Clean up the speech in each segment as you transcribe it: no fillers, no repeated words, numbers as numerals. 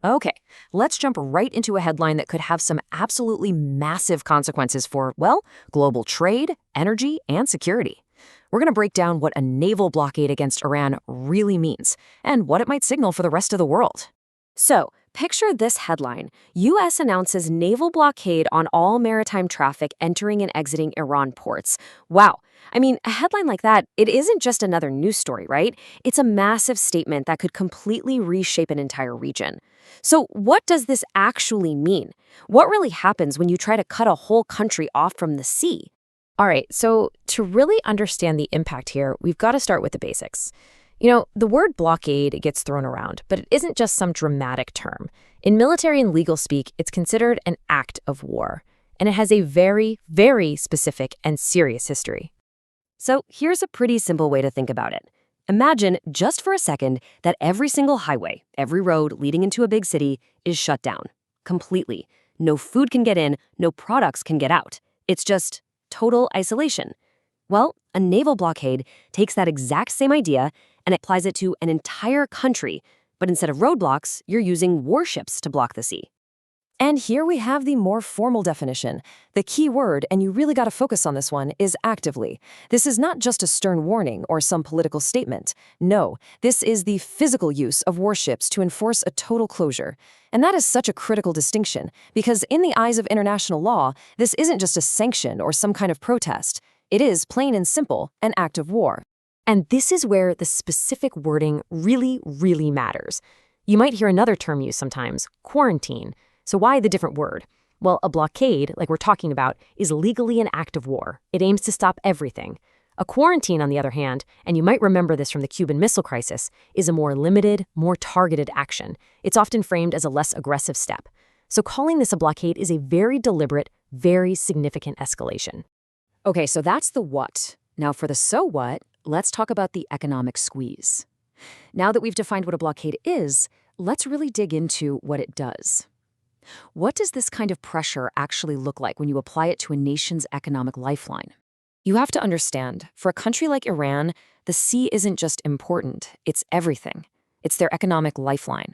Okay, let's jump right into a headline that could have some absolutely massive consequences for, well, global trade, energy, and security. We're going to break down what a naval blockade against Iran really means and what it might signal for the rest of the world. So, picture this headline: U.S. announces naval blockade on all maritime traffic entering and exiting Iran ports. Wow. I mean, a headline like that, it isn't just another news story, right? It's a massive statement that could completely reshape an entire region. So, what does this actually mean? What really happens when you try to cut a whole country off from the sea? All right, so to really understand the impact here, we've got to start with the basics. The word blockade gets thrown around, but it isn't just some dramatic term. In military and legal speak, it's considered an act of war, and it has a very, very specific and serious history. So here's a pretty simple way to think about it. Imagine, just for a second, that every single highway, every road leading into a big city is shut down. Completely. No food can get in, no products can get out. It's just total isolation. Well, a naval blockade takes that exact same idea and applies it to an entire country, but instead of roadblocks, you're using warships to block the sea. And here we have the more formal definition. The key word, and you really got to focus on this one, is actively. This is not just a stern warning or some political statement. No, this is the physical use of warships to enforce a total closure. And that is such a critical distinction, because in the eyes of international law, this isn't just a sanction or some kind of protest. It is, plain and simple, an act of war. And this is where the specific wording really, really matters. You might hear another term used sometimes: quarantine. So why the different word? Well, a blockade, like we're talking about, is legally an act of war. It aims to stop everything. A quarantine, on the other hand, and you might remember this from the Cuban Missile Crisis, is a more limited, more targeted action. It's often framed as a less aggressive step. So calling this a blockade is a very deliberate, very significant escalation. Okay, so that's the what. Now for the so what, let's talk about the economic squeeze. Now that we've defined what a blockade is, let's really dig into what it does. What does this kind of pressure actually look like when you apply it to a nation's economic lifeline? You have to understand, for a country like Iran, the sea isn't just important, it's everything. It's their economic lifeline.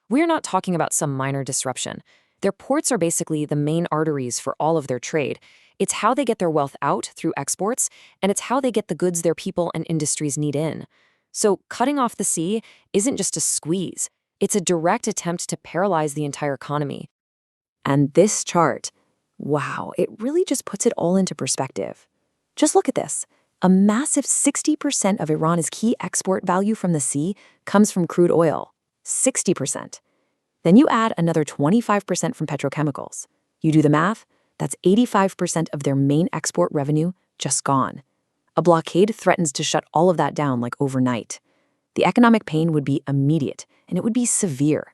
We're not talking about some minor disruption. Their ports are basically the main arteries for all of their trade. It's how they get their wealth out through exports, and it's how they get the goods their people and industries need in. So cutting off the sea isn't just a squeeze. It's a direct attempt to paralyze the entire economy. And this chart, wow, it really just puts it all into perspective. Just look at this. A massive 60% of Iran's key export value from the sea comes from crude oil. 60%. Then you add another 25% from petrochemicals. You do the math, that's 85% of their main export revenue just gone. A blockade threatens to shut all of that down like overnight. The economic pain would be immediate, and it would be severe.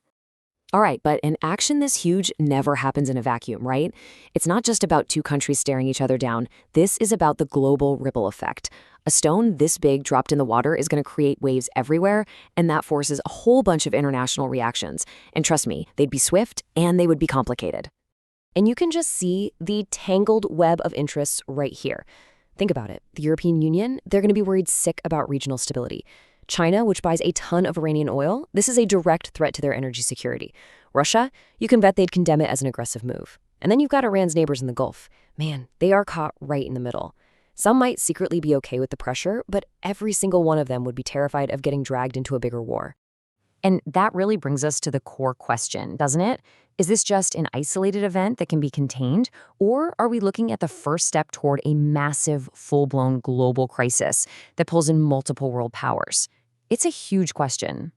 All right, but an action this huge never happens in a vacuum, right? It's not just about two countries staring each other down. This is about the global ripple effect. A stone this big dropped in the water is going to create waves everywhere, and that forces a whole bunch of international reactions. And trust me, they'd be swift and they would be complicated. And you can just see the tangled web of interests right here. Think about it. The European Union, they're going to be worried sick about regional stability. China, which buys a ton of Iranian oil, this is a direct threat to their energy security. Russia, you can bet they'd condemn it as an aggressive move. And then you've got Iran's neighbors in the Gulf. Man, they are caught right in the middle. Some might secretly be okay with the pressure, but every single one of them would be terrified of getting dragged into a bigger war. And that really brings us to the core question, doesn't it? Is this just an isolated event that can be contained, or are we looking at the first step toward a massive, full-blown global crisis that pulls in multiple world powers? It's a huge question.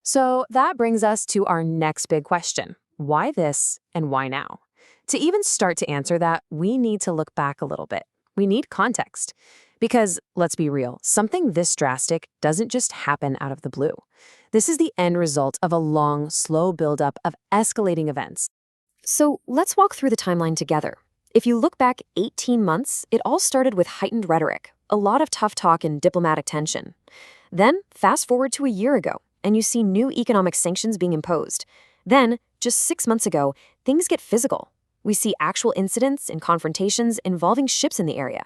So that brings us to our next big question. Why this and why now? To even start to answer that, we need to look back a little bit. We need context. Because, let's be real, something this drastic doesn't just happen out of the blue. This is the end result of a long, slow buildup of escalating events. So let's walk through the timeline together. If you look back 18 months, it all started with heightened rhetoric, a lot of tough talk and diplomatic tension. Then, fast forward to a year ago, and you see new economic sanctions being imposed. Then, just 6 months ago, things get physical. We see actual incidents and confrontations involving ships in the area.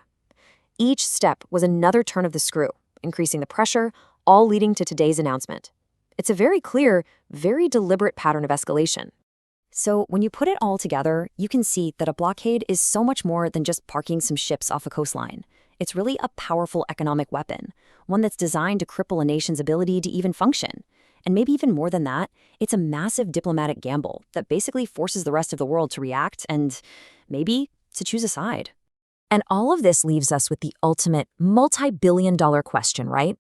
Each step was another turn of the screw, increasing the pressure, all leading to today's announcement. It's a very clear, very deliberate pattern of escalation. So when you put it all together, you can see that a blockade is so much more than just parking some ships off a coastline. It's really a powerful economic weapon, one that's designed to cripple a nation's ability to even function. And maybe even more than that, it's a massive diplomatic gamble that basically forces the rest of the world to react and maybe to choose a side. And all of this leaves us with the ultimate multi-billion-dollar question, right?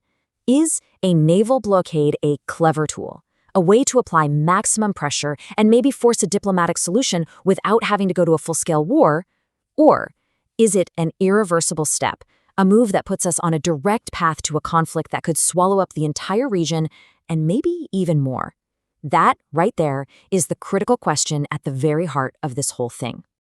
Is a naval blockade a clever tool? A way to apply maximum pressure and maybe force a diplomatic solution without having to go to a full-scale war? Or is it an irreversible step, a move that puts us on a direct path to a conflict that could swallow up the entire region and maybe even more? That, right there, is the critical question at the very heart of this whole thing.